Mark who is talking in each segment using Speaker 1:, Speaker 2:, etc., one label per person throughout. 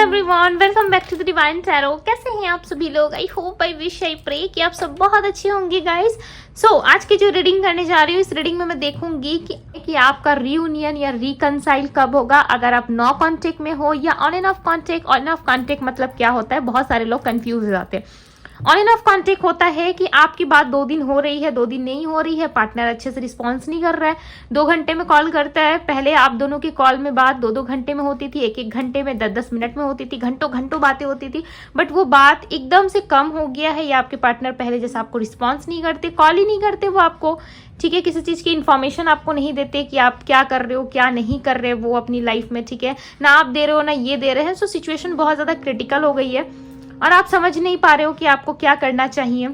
Speaker 1: Everyone, welcome back to the divine tarot. कैसे हैं आप सभी लोग? I hope, I wish, I pray कि आप सब बहुत अच्छे होंगे गाइस। सो आज की जो रीडिंग करने जा रही हूँ, इस रीडिंग में मैं देखूंगी कि आपका रियूनियन या रिकनसाइल कब होगा। अगर आप नो कांटेक्ट में हो या on end of contact. On end of contact मतलब क्या होता है, बहुत सारे लोग कंफ्यूज हो जाते हैं। ऑन एंड ऑफ कांटेक्ट होता है कि आपकी बात 2 दिन हो रही है, 2 दिन नहीं हो रही है, पार्टनर अच्छे से रिस्पॉन्स नहीं कर रहा है, 2 घंटे में कॉल करता है। पहले आप दोनों की कॉल में बात 2-2 घंटे में होती थी, 1-1 घंटे में, 10-10 मिनट में होती थी, घंटों घंटों बातें होती थी। बट वो बात एकदम से कम हो गया है, या आपके पार्टनर पहले जैसा आपको रिस्पॉन्स नहीं करते, कॉल ही नहीं करते वो आपको, ठीक है। किसी चीज की इन्फॉर्मेशन आपको नहीं देते कि आप क्या कर रहे हो, क्या नहीं कर रहे वो अपनी लाइफ में, ठीक है। ना आप दे रहे हो, ना ये दे रहे हैं। सो सिचुएशन बहुत ज्यादा क्रिटिकल हो गई है और आप समझ नहीं पा रहे हो कि आपको क्या करना चाहिए,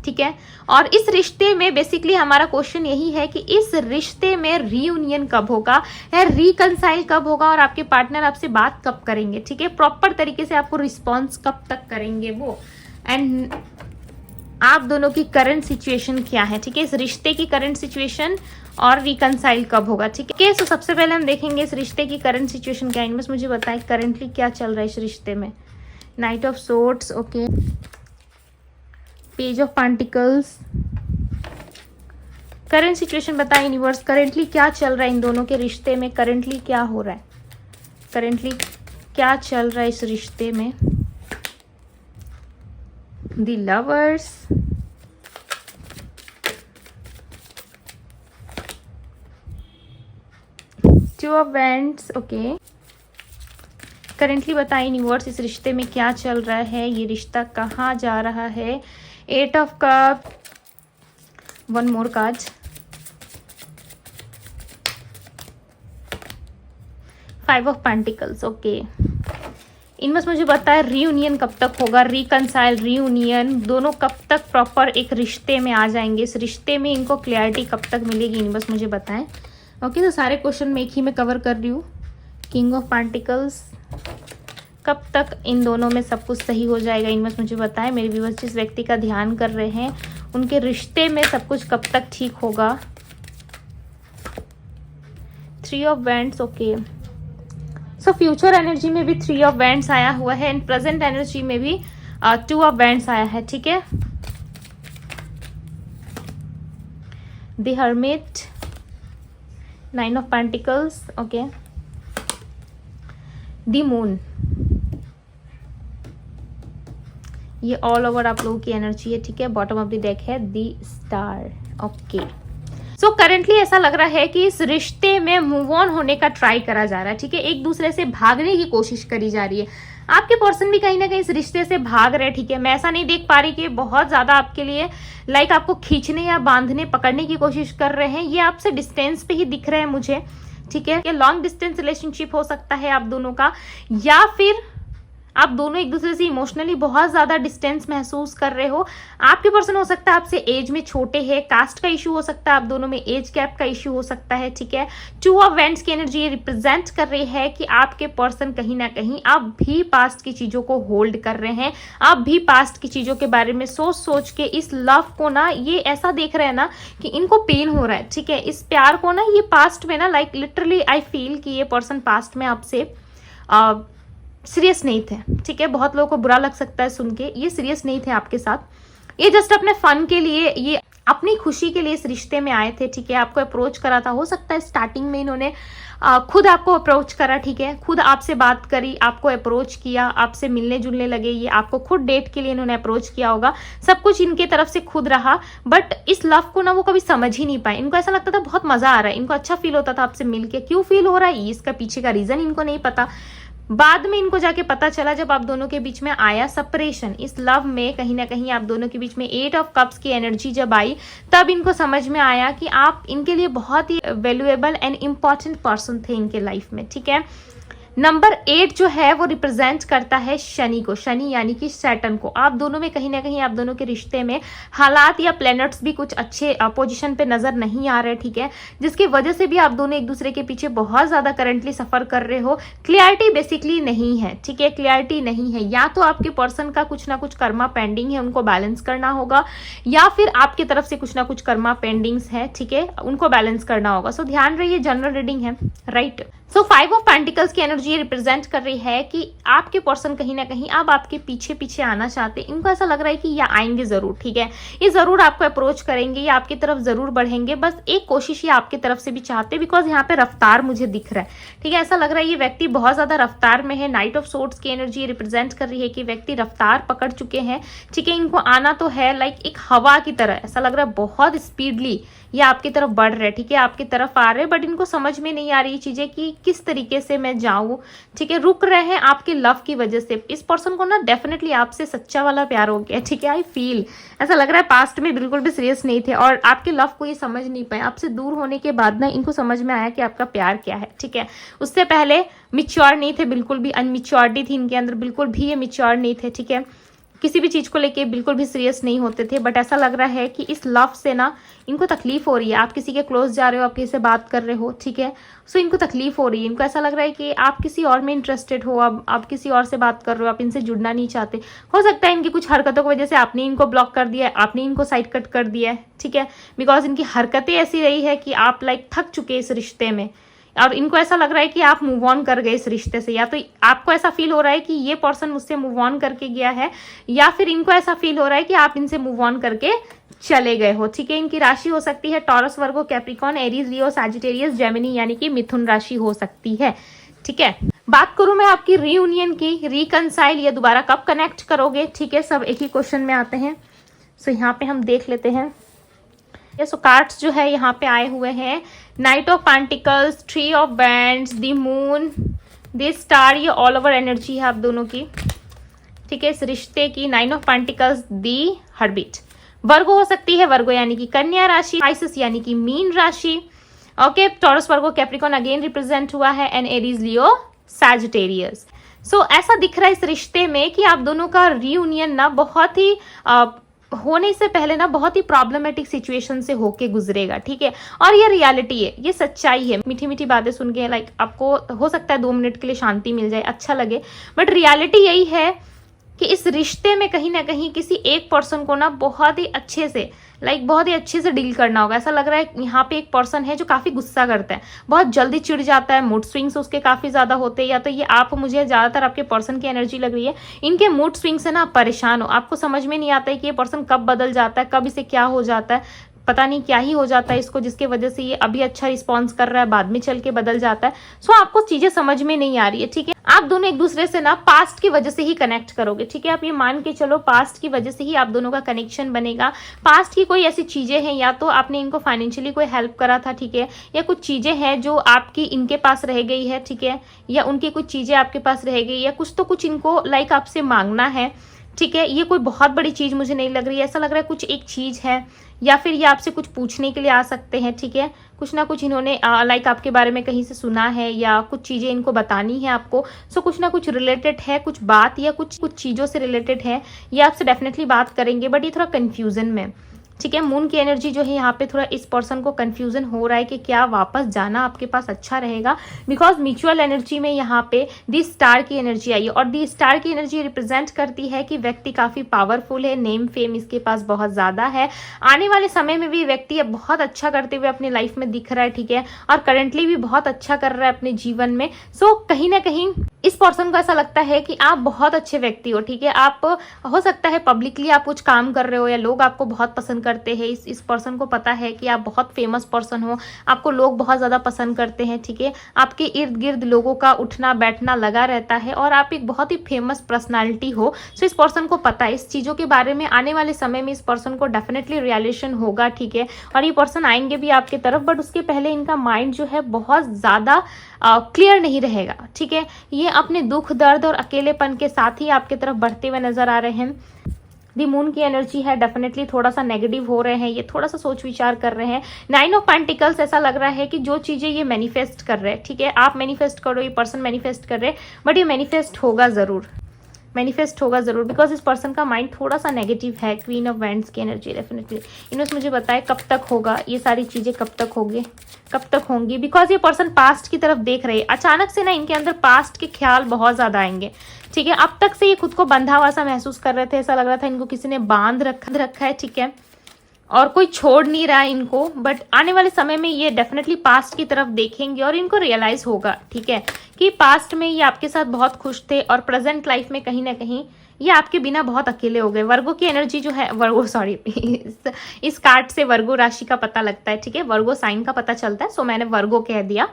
Speaker 1: ठीक है। और इस रिश्ते में बेसिकली हमारा क्वेश्चन यही है कि इस रिश्ते में रीयूनियन कब होगा या रिकनसाइल कब होगा, और आपके पार्टनर आपसे बात कब करेंगे, ठीक है। प्रॉपर तरीके से आपको रिस्पॉन्स कब तक करेंगे वो, एंड आप दोनों की करंट सिचुएशन क्या है, ठीक है। इस रिश्ते की करंट सिचुएशन और रिकनसाइल कब होगा, ठीक है। सो सबसे पहले हम देखेंगे इस रिश्ते की करंट सिचुएशन क्या है। बस मुझे बताएं करंटली क्या चल रहा है इस रिश्ते में। Night of swords, okay, page of pentacles. Current situation बताएं यूनिवर्स, करंटली क्या चल रहा है इन दोनों के रिश्ते में, करंटली क्या हो रहा है, करंटली क्या चल रहा है इस रिश्ते में। The lovers, two of wands, okay. Currently बताएं यूनिवर्स इस रिश्ते में क्या चल रहा है, ये रिश्ता कहाँ जा रहा है। 8 of cup, 1 more card, 5 of pentacles, okay. इनमें मुझे बताएं रीयूनियन कब तक होगा, रिकनसाइल, रीयूनियन दोनों कब तक प्रॉपर एक रिश्ते में आ जाएंगे, इस रिश्ते में इनको क्लैरिटी कब तक मिलेगी, इन बस मुझे बताएं, ओके। तो सारे क्वेश्चन में एक ही में कवर कर रही हूँ। किंग ऑफ पेंटिकल्स, कब तक इन दोनों में सब कुछ सही हो जाएगा, इनमें मुझे बताएं। मेरे व्यूअर्स जिस व्यक्ति का ध्यान कर रहे हैं उनके रिश्ते में सब कुछ कब तक ठीक होगा। 3 of wands, okay. So future energy में भी 3 ऑफ वैंड्स आया हुआ है, एंड प्रेजेंट एनर्जी में भी 2 ऑफ वैंड्स आया है, ठीक है। The hermit, 9 of pentacles, okay. The moon, ये ऑल ओवर आप लोगों की एनर्जी है, ठीक है। बॉटम ऑफ द डेक है the star, okay. So currently ऐसा लग रहा है कि इस रिश्ते में मूव ऑन होने का ट्राई करा जा रहा है, ठीक है। एक दूसरे से भागने की कोशिश करी जा रही है। आपके पर्सन भी कहीं ना कहीं इस रिश्ते से भाग रहे हैं, ठीक है। मैं ऐसा नहीं देख पा रही कि बहुत ज्यादा आपके लिए लाइक आपको खींचने या बांधने, पकड़ने की कोशिश कर रहे हैं। ये आपसे डिस्टेंस पे ही दिख रहे हैं मुझे, ठीक है। ये लॉन्ग डिस्टेंस रिलेशनशिप हो सकता है आप दोनों का, या फिर आप दोनों एक दूसरे से इमोशनली बहुत ज्यादा डिस्टेंस महसूस कर रहे हो। आपके पर्सन हो सकता है आपसे एज में छोटे हैं, कास्ट का इशू हो सकता है, आप दोनों में एज गैप का इशू हो सकता है, ठीक है। 2 ऑफ वैंड्स की एनर्जी ये रिप्रेजेंट कर रही है कि आपके पर्सन कहीं ना कहीं आप भी पास्ट की चीजों को होल्ड कर रहे हैं, आप भी पास्ट की चीजों के बारे में सोच सोच के इस लव को ना, ये ऐसा देख रहे हैं ना कि इनको पेन हो रहा है, ठीक है। इस प्यार को ना, ये पास्ट में ना, लाइक लिटरली आई फील कि ये पर्सन पास्ट में आपसे सीरियस नहीं थे, ठीक है। बहुत लोगों को बुरा लग सकता है सुन के, ये सीरियस नहीं थे आपके साथ, ये जस्ट अपने फन के लिए, ये अपनी खुशी के लिए इस रिश्ते में आए थे, ठीक है। आपको अप्रोच करा था, हो सकता है स्टार्टिंग में इन्होंने खुद आपको अप्रोच करा, ठीक है। खुद आपसे बात करी, आपको अप्रोच किया, आपसे मिलने जुलने लगे, ये आपको खुद डेट के लिए इन्होंने अप्रोच किया होगा, सब कुछ इनके तरफ से खुद रहा। बट इस लव को ना वो कभी समझ ही नहीं पाए। इनको ऐसा लगता था बहुत मजा आ रहा है, इनको अच्छा फील होता था आपसे मिलके। क्यों फील हो रहा है, इसका पीछे का रीजन इनको नहीं पता। बाद में इनको जाके पता चला जब आप दोनों के बीच में आया सेपरेशन, इस लव में कहीं ना कहीं आप दोनों के बीच में 8 ऑफ कप्स की एनर्जी जब आई, तब इनको समझ में आया कि आप इनके लिए बहुत ही वैल्यूएबल एंड इम्पॉर्टेंट पर्सन थे इनके लाइफ में, ठीक है। नंबर 8 जो है वो रिप्रेजेंट करता है शनि को, शनि यानी कि सैटर्न को। आप दोनों में कहीं ना कहीं आप दोनों के रिश्ते में हालात या प्लैनेट्स भी कुछ अच्छे पोजीशन पे नजर नहीं आ रहे, ठीक है, जिसकी वजह से भी आप दोनों एक दूसरे के पीछे बहुत ज्यादा करंटली सफर कर रहे हो। क्लियरिटी बेसिकली नहीं है, ठीक है, क्लियरिटी नहीं है। या तो आपके पर्सन का कुछ ना कुछ कर्मा पेंडिंग है, उनको बैलेंस करना होगा, या फिर आपकी तरफ से कुछ ना कुछ कर्मा पेंडिंग्स है, ठीक है, उनको बैलेंस करना होगा। सो ध्यान रहिए, जनरल रीडिंग है, राइट। सो 5 ऑफ पेंटिकल्स की एनर्जी रिप्रेजेंट कर रही है कि आपके पर्सन कहीं ना कहीं अब आपके पीछे पीछे आना चाहते हैं। इनको ऐसा लग रहा है कि ये आएंगे जरूर, ठीक है, ये जरूर आपको अप्रोच करेंगे, ये आपकी तरफ जरूर बढ़ेंगे, बस एक कोशिश ये आपकी तरफ से भी चाहते हैं, बिकॉज यहाँ पे रफ्तार मुझे दिख रहा है, ठीक है। ऐसा लग रहा है ये व्यक्ति बहुत ज्यादा रफ्तार में है। नाइट ऑफ सोर्ड्स की एनर्जी रिप्रेजेंट कर रही है कि व्यक्ति रफ्तार पकड़ चुके हैं, ठीक है। इनको आना तो है लाइक एक हवा की तरह, ऐसा लग रहा है बहुत स्पीडली ये आपकी तरफ बढ़ रहे हैं, ठीक है, आपकी तरफ आ रहे हैं, बट इनको समझ में नहीं आ रही चीजें कि किस तरीके से मैं जाऊं, ठीक है। रुक रहे हैं आपके लव की वजह से। इस पर्सन को ना डेफिनेटली आपसे सच्चा वाला प्यार हो गया, ठीक है। आई फील ऐसा लग रहा है पास्ट में बिल्कुल भी सीरियस नहीं थे और आपके लव को ये समझ नहीं पाए। आपसे दूर होने के बाद ना इनको समझ में आया कि आपका प्यार क्या है, ठीक है। उससे पहले मिच्योर नहीं थे, बिल्कुल भी अनमिच्योरिटी थी इनके अंदर, बिल्कुल भी ये मिच्योर नहीं थे, ठीक है। किसी भी चीज को लेके बिल्कुल भी सीरियस नहीं होते थे, बट ऐसा लग रहा है कि इस लव से ना इनको तकलीफ हो रही है। आप किसी के क्लोज जा रहे हो, आप किसी से बात कर रहे हो, ठीक है, सो इनको तकलीफ हो रही है। इनको ऐसा लग रहा है कि आप किसी और में इंटरेस्टेड हो, अब आप किसी और से बात कर रहे हो, आप इनसे जुड़ना नहीं चाहते। हो सकता है इनकी कुछ हरकतों की वजह से आपने इनको ब्लॉक कर दिया है, आपने इनको साइड कट कर दिया है, ठीक है, बिकॉज इनकी हरकतें ऐसी रही है कि आप लाइक थक चुके इस रिश्ते में और इनको ऐसा लग रहा है कि आप मूव ऑन कर गए इस रिश्ते से, या तो आपको ऐसा फील हो रहा है कि ये पर्सन मुझसे मूव ऑन करके गया है, या फिर इनको ऐसा फील हो रहा है कि आप इनसे मूव ऑन करके चले गए हो, ठीक है। इनकी राशि हो सकती है टॉरस, वर्गो, कैप्रिकॉन, एरीज, लियो, सैजिटेरियस, जेमिनी यानी कि मिथुन राशि हो सकती है, ठीक है। बात करूं मैं आपकी रीयूनियन की, रिकनसाइल, ये दोबारा कब कनेक्ट करोगे, ठीक है, सब एक ही क्वेश्चन में आते हैं। सो यहाँ पे हम देख लेते हैं। सो कार्ड्स जो है यहाँ पे आए हुए हैं, night of pentacles, three of bands, the moon, the star, ये ऑल ओवर एनर्जी है आप दोनों की, ठीक है, इस रिश्ते की। नाइन ऑफ पेंटिकल्स, दी हर्बिट, वर्गो हो सकती है, वर्गो यानी कि कन्या राशि, आइसिस यानी कि मीन राशि, ओके, टॉरस, वर्गो, कैप्रिकॉन अगेन रिप्रेजेंट हुआ है, एंड एरीज, लियो, सैजिटेरियस। सो ऐसा दिख रहा है इस रिश्ते में कि आप दोनों का रीयूनियन ना बहुत ही होने से पहले ना बहुत ही प्रॉब्लमेटिक सिचुएशन से होके गुजरेगा, ठीक है। और ये रियलिटी है, ये सच्चाई है। मीठी मीठी बातें सुन के लाइक आपको हो सकता है 2 मिनट के लिए शांति मिल जाए, अच्छा लगे, बट रियलिटी यही है कि इस रिश्ते में कहीं ना कहीं किसी एक पर्सन को ना बहुत ही अच्छे से बहुत ही अच्छे से डील करना होगा। ऐसा लग रहा है यहाँ पे एक पर्सन है जो काफी गुस्सा करता है, बहुत जल्दी चिढ़ जाता है, मूड स्विंग्स उसके काफी ज्यादा होते हैं, या तो ये आप, मुझे ज्यादातर आपके पर्सन की एनर्जी लग रही है, इनके मूड स्विंग से ना आप परेशान हो, आपको समझ में नहीं आता है कि ये पर्सन कब बदल जाता है, कब इसे क्या हो जाता है, पता नहीं क्या ही हो जाता है इसको, जिसके वजह से ये अभी अच्छा रिस्पॉन्स कर रहा है, बाद में चल के बदल जाता है। सो आपको चीजें समझ में नहीं आ रही है, ठीक है। आप दोनों एक दूसरे से ना पास्ट की वजह से ही कनेक्ट करोगे, ठीक है। आप ये मान के चलो पास्ट की वजह से ही आप दोनों का कनेक्शन बनेगा। पास्ट की कोई ऐसी चीजें हैं, या तो आपने इनको फाइनेंशियली कोई हेल्प करा था, ठीक है, या कुछ चीजें हैं जो आपकी इनके पास रह गई है, ठीक है, या उनकी कुछ चीजें आपके पास रह गई, या कुछ तो कुछ इनको लाइक आपसे मांगना है, ठीक है। ये कोई बहुत बड़ी चीज मुझे नहीं लग रही है, ऐसा लग रहा है कुछ एक चीज है, या फिर ये आपसे कुछ पूछने के लिए आ सकते हैं, ठीक है। कुछ ना कुछ इन्होंने लाइक आपके बारे में कहीं से सुना है, या कुछ चीजें इनको बतानी है आपको। सो कुछ ना कुछ रिलेटेड है, कुछ बात या कुछ चीजों से रिलेटेड है, ये आपसे डेफिनेटली बात करेंगे, बट ये थोड़ा कंफ्यूजन में, ठीक है। मून की एनर्जी जो है यहाँ पे थोड़ा इस पर्सन को कंफ्यूजन हो रहा है कि क्या वापस जाना आपके पास अच्छा रहेगा, बिकॉज म्यूचुअल एनर्जी में यहाँ पे दी स्टार की एनर्जी आई है, और दी स्टार की एनर्जी रिप्रेजेंट करती है कि व्यक्ति काफी पावरफुल है, नेम फेम इसके पास बहुत ज्यादा है, आने वाले समय में भी व्यक्ति अब बहुत अच्छा करते हुए अपनी लाइफ में दिख रहा है, ठीक है, और करंटली भी बहुत अच्छा कर रहा है अपने जीवन में। सो कहीं ना कहीं इस पर्सन को ऐसा लगता है कि आप बहुत अच्छे व्यक्ति हो, ठीक है। आप हो सकता है पब्लिकली आप कुछ काम कर रहे हो, या लोग आपको बहुत पसंद करते हैं। इस पर्सन को पता है कि आप बहुत फेमस पर्सन हो, आपको लोग बहुत ज्यादा पसंद करते हैं, ठीक है। आपके इर्द गिर्द लोगों का उठना बैठना लगा रहता है, और आप एक बहुत ही फेमस पर्सनालिटी हो। सो इस पर्सन को पता है इस चीजों के बारे में। आने वाले समय में इस पर्सन को डेफिनेटली रियलाइजेशन होगा, ठीक है, और ये पर्सन आएंगे भी आपकी तरफ, बट उसके पहले इनका माइंड जो है बहुत ज्यादा क्लियर नहीं रहेगा, ठीक है। ये अपने दुख दर्द और अकेलेपन के साथ ही आपकी तरफ बढ़ते हुए नजर आ रहे हैं। दी मून की एनर्जी है, डेफिनेटली थोड़ा सा नेगेटिव हो रहे हैं, ये थोड़ा सा सोच विचार कर रहे हैं। नाइन ऑफ पेंटिकल्स, ऐसा लग रहा है कि जो चीजें ये मैनिफेस्ट कर रहे हैं, ठीक है, आप मैनिफेस्ट करो, ये पर्सन मैनिफेस्ट कर रहे हैं, बट ये मैनिफेस्ट होगा जरूर, मैनिफेस्ट होगा जरूर, बिकॉज इस पर्सन का माइंड थोड़ा सा नेगेटिव है। क्वीन ऑफ वैंड्स की एनर्जी डेफिनेटली इन्होंने मुझे बताया कब तक होगा, ये सारी चीजें कब तक होगी, कब तक होंगी, बिकॉज ये पर्सन पास्ट की तरफ देख रहे हैं। अचानक से ना इनके अंदर पास्ट के ख्याल बहुत ज्यादा आएंगे, ठीक है। अब तक से ये खुद को बंधा हुआ सा महसूस कर रहे थे, ऐसा लग रहा था इनको किसी ने बांध रखा है, ठीक है। और कोई छोड़ नहीं रहा है इनको, बट आने वाले समय में ये डेफिनेटली पास्ट की तरफ देखेंगे और इनको रियलाइज होगा, ठीक है, कि पास्ट में ये आपके साथ बहुत खुश थे और प्रेजेंट लाइफ में कहीं ना कहीं ये आपके बिना बहुत अकेले हो गए। वर्गो की एनर्जी जो है, वर्गो सॉरी इस कार्ड से वर्गो राशि का पता लगता है, ठीक है, वर्गो साइन का पता चलता है, सो मैंने वर्गो कह दिया।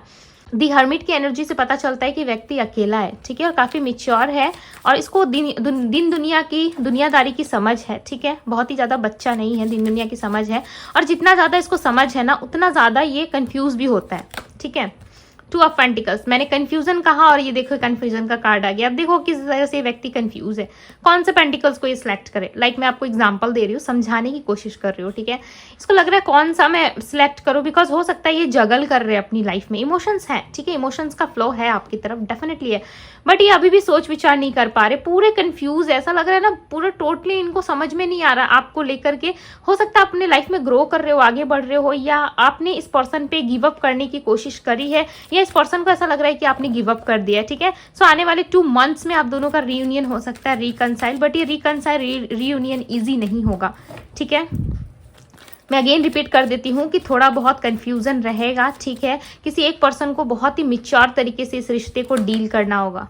Speaker 1: दी हर्मिट की एनर्जी से पता चलता है कि व्यक्ति अकेला है, ठीक है, और काफी मिच्योर है और इसको दिन दुनिया की दुनियादारी की समझ है, ठीक है, बहुत ही ज्यादा बच्चा नहीं है, दिन दुनिया की समझ है, और जितना ज्यादा इसको समझ है ना उतना ज्यादा ये कंफ्यूज भी होता है, ठीक है। टू ऑफ पेंटिकल्स, मैंने कंफ्यूजन कहा और ये देखो कंफ्यूजन का कार्ड आ गया। अब देखो किस तरह से व्यक्ति कंफ्यूज है, कौन से पेंटिकल्स को ये सिलेक्ट करे। लाइक मैं आपको एग्जांपल दे रही हूँ, समझाने की कोशिश कर रही हूँ, ठीक है। इसको लग रहा है कौन सा मैं सिलेक्ट करूँ, बिकॉज हो सकता है ये जगल कर रहे हैं अपनी लाइफ में, इमोशंस है, ठीक है, इमोशंस का फ्लो है आपकी तरफ, डेफिनेटली है, बट ये अभी भी सोच विचार नहीं कर पा रहे, पूरे कंफ्यूज, ऐसा लग रहा है ना पूरा टोटली इनको समझ में नहीं आ रहा आपको लेकर के। हो सकता है अपने लाइफ में ग्रो कर रहे हो, आगे बढ़ रहे हो, या आपने इस पर्सन पे गिव अप करने की कोशिश करी है, या इस पर्सन को ऐसा लग रहा है कि आपने गिव अप कर दिया है, ठीक है। सो आने वाले 2 मंथ्स में आप दोनों का रीयूनियन हो सकता है, रिकनसाइल, बट ये रिकनसाइल रीयूनियन ईजी नहीं होगा, ठीक है। मैं अगेन रिपीट कर देती हूँ कि थोड़ा बहुत कंफ्यूजन रहेगा, ठीक है, किसी एक पर्सन को बहुत ही मिच्योर तरीके से इस रिश्ते को डील करना होगा।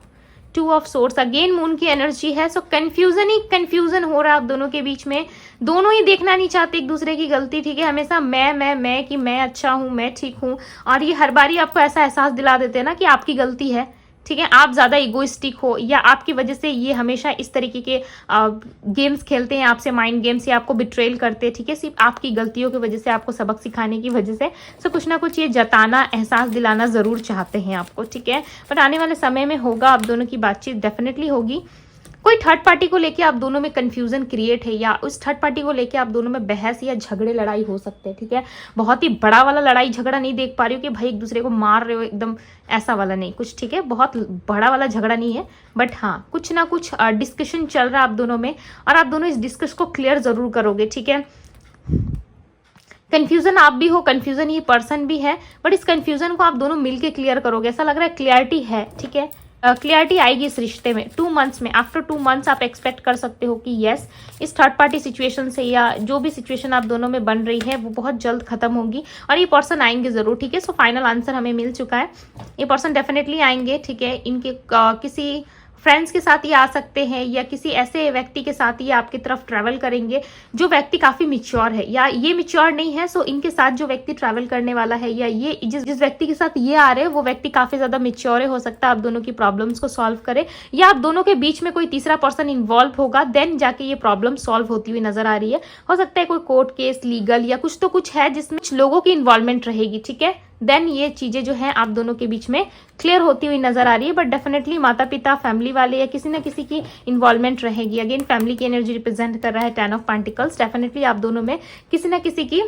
Speaker 1: 2 ऑफ सोर्स, अगेन मून की एनर्जी है, सो कंफ्यूजन ही कंफ्यूजन हो रहा है आप दोनों के बीच में, दोनों ही देखना नहीं चाहते एक दूसरे की गलती, ठीक है, हमेशा मैं कि मैं अच्छा हूँ, मैं ठीक हूँ, और ये हर बारी आपको ऐसा एहसास दिला देते हैं ना कि आपकी गलती है, ठीक है, आप ज्यादा इगोइस्टिक हो, या आपकी वजह से ये हमेशा इस तरीके के गेम्स खेलते हैं आपसे, माइंड गेम्स, या आपको बिट्रेल करते हैं, ठीक है, सिर्फ आपकी गलतियों की वजह से, आपको सबक सिखाने की वजह से। सो कुछ ना कुछ ये जताना, एहसास दिलाना जरूर चाहते हैं आपको, ठीक है, बट आने वाले समय में होगा, आप दोनों की बातचीत डेफिनेटली होगी। कोई थर्ड पार्टी को लेके आप दोनों में कंफ्यूजन क्रिएट है, या उस थर्ड पार्टी को लेके आप दोनों में बहस या झगड़े लड़ाई हो सकते हैं, ठीक है। बहुत ही बड़ा वाला लड़ाई झगड़ा नहीं देख पा रही हूँ कि भाई एक दूसरे को मार रहे हो एकदम, ऐसा वाला नहीं कुछ, ठीक है, बहुत बड़ा वाला झगड़ा नहीं है, बट हाँ कुछ ना कुछ डिस्कशन चल रहा है आप दोनों में, और आप दोनों इस डिस्कस को क्लियर जरूर करोगे, ठीक है। कंफ्यूजन आप भी हो, कंफ्यूजन ये पर्सन भी है, बट इस कंफ्यूजन को आप दोनों मिलके क्लियर करोगे, ऐसा लग रहा है क्लियरिटी है, ठीक है, क्लियरिटी आएगी इस रिश्ते में 2 मंथ्स में। आफ्टर 2 मंथ्स आप एक्सपेक्ट कर सकते हो कि यस, इस थर्ड पार्टी सिचुएशन से या जो भी सिचुएशन आप दोनों में बन रही है वो बहुत जल्द खत्म होगी, और ये पर्सन आएंगे जरूर, ठीक है। सो फाइनल आंसर हमें मिल चुका है, ये पर्सन डेफिनेटली आएंगे, ठीक है। इनके किसी फ्रेंड्स के साथ ये आ सकते हैं, या किसी ऐसे व्यक्ति के साथ ये आपकी तरफ ट्रैवल करेंगे जो व्यक्ति काफी मिच्योर है, या ये मिच्योर नहीं है, सो इनके साथ जो व्यक्ति ट्रैवल करने वाला है, या ये जिस व्यक्ति के साथ ये आ रहे हैं वो व्यक्ति काफी ज्यादा मिच्योर है, हो सकता है आप दोनों की प्रॉब्लम्स को सॉल्व करे, या आप दोनों के बीच में कोई तीसरा पर्सन इन्वॉल्व होगा, देन जाके ये प्रॉब्लम सॉल्व होती हुई नजर आ रही है। हो सकता है कोई कोर्ट केस, लीगल, या कुछ तो कुछ है जिसमें लोगों की इन्वॉल्वमेंट रहेगी, ठीक है, देन ये चीजें जो है आप दोनों के बीच में क्लियर होती हुई नजर आ रही है, बट डेफिनेटली माता पिता, फैमिली वाले, या किसी ना किसी की इन्वॉल्वमेंट रहेगी। अगेन फैमिली की एनर्जी रिप्रेजेंट कर रहा है 10 ऑफ पेंटिकल्स, डेफिनेटली आप दोनों में किसी ना किसी की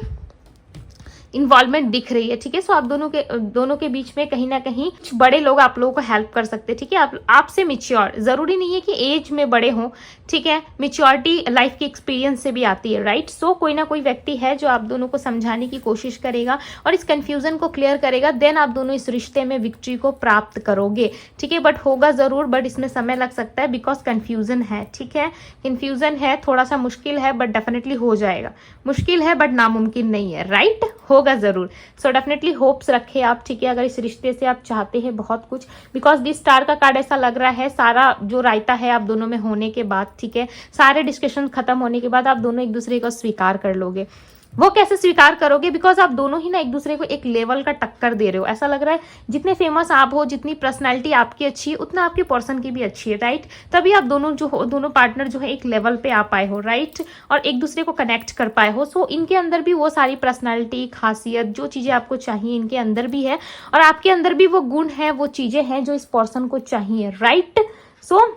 Speaker 1: इन्वॉल्वमेंट दिख रही है, ठीक है। सो आप दोनों के बीच में कहीं ना कहीं कुछ बड़े लोग आप लोगों को हेल्प कर सकते हैं, ठीक है, आपसे मिच्योर, जरूरी नहीं है कि एज में बड़े हों, ठीक है, मिच्योरिटी लाइफ की एक्सपीरियंस से भी आती है, राइट। सो कोई ना कोई व्यक्ति है जो आप दोनों को समझाने की कोशिश करेगा और इस कंफ्यूजन को क्लियर करेगा, देन आप दोनों इस रिश्ते में विक्ट्री को प्राप्त करोगे, ठीक है, बट होगा जरूर, बट इसमें समय लग सकता है बिकॉज कंफ्यूजन है, ठीक है, कंफ्यूजन है, थोड़ा सा मुश्किल है, बट डेफिनेटली हो जाएगा, मुश्किल है बट नामुमकिन नहीं है, राइट, होगा जरूर। सो डेफिनेटली होप्स रखे आप, ठीक है, अगर इस रिश्ते से आप चाहते हैं बहुत कुछ, बिकॉज दिस स्टार का कार्ड ऐसा लग रहा है, सारा जो रायता है आप दोनों में होने के बाद, ठीक है, सारे डिस्कशन खत्म होने के बाद आप दोनों एक दूसरे को स्वीकार कर लोगे। वो कैसे स्वीकार करोगे, बिकॉज आप दोनों ही ना एक दूसरे को एक लेवल का टक्कर दे रहे हो, ऐसा लग रहा है जितने फेमस आप हो, जितनी पर्सनालिटी आपकी अच्छी है, उतना आपके पर्सन की भी अच्छी है, राइट, तभी आप दोनों जो हो, दोनों पार्टनर जो है एक लेवल पे आ पाए हो, राइट, और एक दूसरे को कनेक्ट कर पाए हो। सो इनके अंदर भी वो सारी पर्सनालिटी, खासियत, जो चीजें आपको चाहिए इनके अंदर भी है, और आपके अंदर भी वो गुण है, वो चीजें हैं जो इस पर्सन को चाहिए, राइट। सो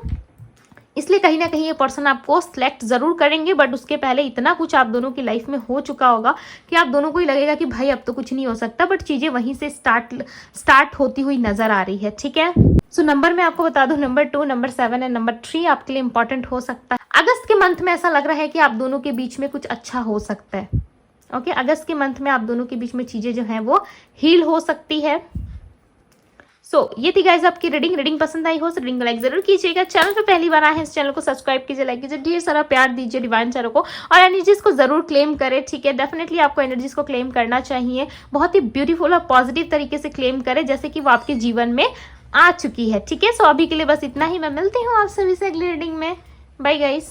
Speaker 1: इसलिए कहीं ना कहीं ये पर्सन आपको सिलेक्ट जरूर करेंगे, बट उसके पहले इतना कुछ आप दोनों की लाइफ में हो चुका होगा कि आप दोनों को ही लगेगा कि भाई अब तो कुछ नहीं हो सकता, बट चीजें वहीं से स्टार्ट होती हुई नजर आ रही है, ठीक है। सो नंबर मैं आपको बता दूं, नंबर 2, नंबर 7 एंड नंबर 3 आपके लिए इंपॉर्टेंट हो सकता है। अगस्त के मंथ में ऐसा लग रहा है कि आप दोनों के बीच में कुछ अच्छा हो सकता है, ओके, अगस्त के मंथ में आप दोनों के बीच में चीजें जो है वो हील हो सकती है। ये थी गाइज आपकी रीडिंग पसंद आई हो तो रीडिंग को लाइक जरूर कीजिएगा। चैनल पे पहली बार आए हैं इस चैनल को सब्सक्राइब कीजिए, लाइक कीजिए, ढेर सारा प्यार दीजिए डिवाइन चैनल को और एनर्जीज को जरूर क्लेम करें। ठीक है, डेफिनेटली आपको एनर्जीज को क्लेम करना चाहिए, बहुत ही ब्यूटीफुल और पॉजिटिव तरीके से क्लेम करें जैसे कि वो आपके जीवन में आ चुकी है। ठीक है, सो अभी के लिए बस इतना ही, मैं मिलती हूँ आप सभी से अगली रीडिंग में। Bye guys.